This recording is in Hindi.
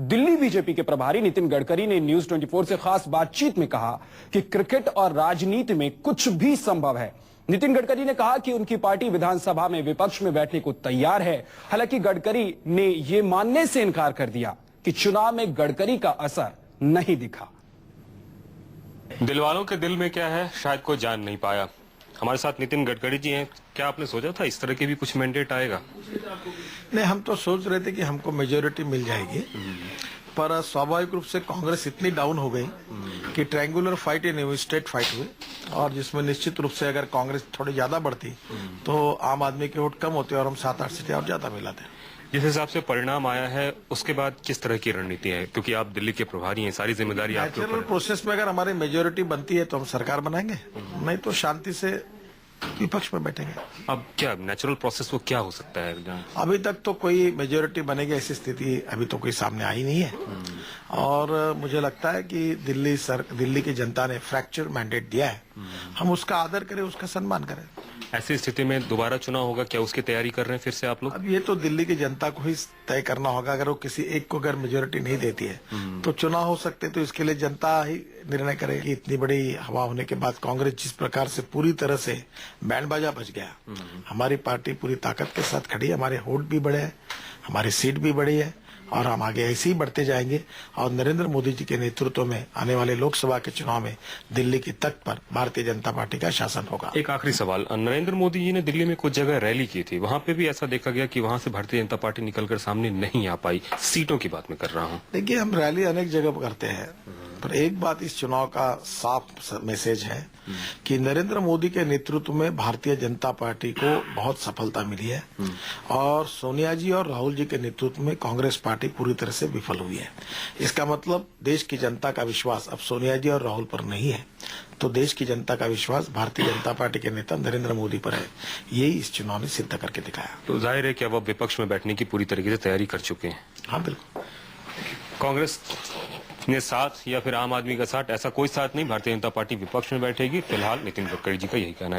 दिल्ली बीजेपी के प्रभारी नितिन गडकरी ने न्यूज 24 से खास बातचीत में कहा कि क्रिकेट और राजनीति में कुछ भी संभव है। नितिन गडकरी ने कहा कि उनकी पार्टी विधानसभा में विपक्ष में बैठने को तैयार है। हालांकि गडकरी ने यह मानने से इनकार कर दिया कि चुनाव में गडकरी का असर नहीं दिखा। दिल वालों के दिल में क्या है शायद कोई जान नहीं पाया। हमारे साथ नितिन गडकरी जी हैं। क्या आपने सोचा था इस तरह के भी कुछ मैंडेट आएगा? नहीं, हम तो सोच रहे थे कि हमको मेजोरिटी मिल जाएगी, पर स्वाभाविक रूप से कांग्रेस इतनी डाउन हो गई कि ट्रायंगुलर फाइट ही नहीं हुई, स्ट्रेट फाइट हुई, और जिसमें निश्चित रूप से अगर कांग्रेस थोड़ी ज्यादा बढ़ती तो आम आदमी के वोट कम होते और हम 7-8 सीटें और ज्यादा मिलाते। जिस हिसाब से परिणाम आया है उसके बाद किस तरह की रणनीति है, क्योंकि आप दिल्ली के प्रभारी हैं, सारी जिम्मेदारी आपके ऊपर है। प्रोसेस में अगर हमारी मेजोरिटी बनती है तो हम सरकार बनाएंगे, नहीं तो शांति से विपक्ष में बैठेंगे। अब क्या नेचुरल प्रोसेस वो क्या हो सकता है? अभी तक तो कोई मेजोरिटी बनेगी ऐसी स्थिति अभी तो कोई सामने आई नहीं है, और मुझे लगता है कि दिल्ली की जनता ने फ्रैक्चर मैंडेट दिया है, हम उसका आदर करें, उसका सम्मान करें। ऐसी स्थिति में दोबारा चुनाव होगा, क्या उसकी तैयारी कर रहे हैं फिर से आप लोग? अब ये तो दिल्ली की जनता को ही तय करना होगा। अगर वो किसी एक को अगर मेजोरिटी नहीं देती है तो चुनाव हो सकते, तो इसके लिए जनता ही निर्णय करेगी। इतनी बड़ी हवा होने के बाद कांग्रेस जिस प्रकार से पूरी तरह से बैंड बाजा बज गया, हमारी पार्टी पूरी ताकत के साथ खड़ी है, हमारे वोट भी बढ़े हैं, हमारी सीट भी बढ़ी है, और हम आगे ऐसे ही बढ़ते जाएंगे। और नरेंद्र मोदी जी के नेतृत्व में आने वाले लोकसभा के चुनाव में दिल्ली की तख्त पर भारतीय जनता पार्टी का शासन होगा। एक आखिरी सवाल, नरेंद्र मोदी जी ने दिल्ली में कुछ जगह रैली की थी, वहां पे भी ऐसा देखा गया कि वहां से भारतीय जनता पार्टी निकलकर सामने नहीं आ पाई। सीटों की बात मैं कर रहा हूँ। देखिए, हम रैली अनेक जगह करते हैं, पर एक बात इस चुनाव का साफ मैसेज है कि नरेंद्र मोदी के नेतृत्व में भारतीय जनता पार्टी को बहुत सफलता मिली है, और सोनिया जी और राहुल जी के नेतृत्व में कांग्रेस पार्टी पूरी तरह से विफल हुई है। इसका मतलब देश की जनता का विश्वास अब सोनिया जी और राहुल पर नहीं है, तो देश की जनता का विश्वास भारतीय जनता पार्टी के नेता नरेंद्र मोदी पर है। यही इस चुनाव ने सिद्ध करके दिखाया। तो जाहिर है कि अब विपक्ष में बैठने की पूरी तरीके से तैयारी कर चुके हैं। हाँ, बिल्कुल। कांग्रेस ने साथ या फिर आम आदमी का साथ, ऐसा कोई साथ नहीं, भारतीय जनता पार्टी विपक्ष में बैठेगी। फिलहाल नितिन गडकरी जी का यही कहना है।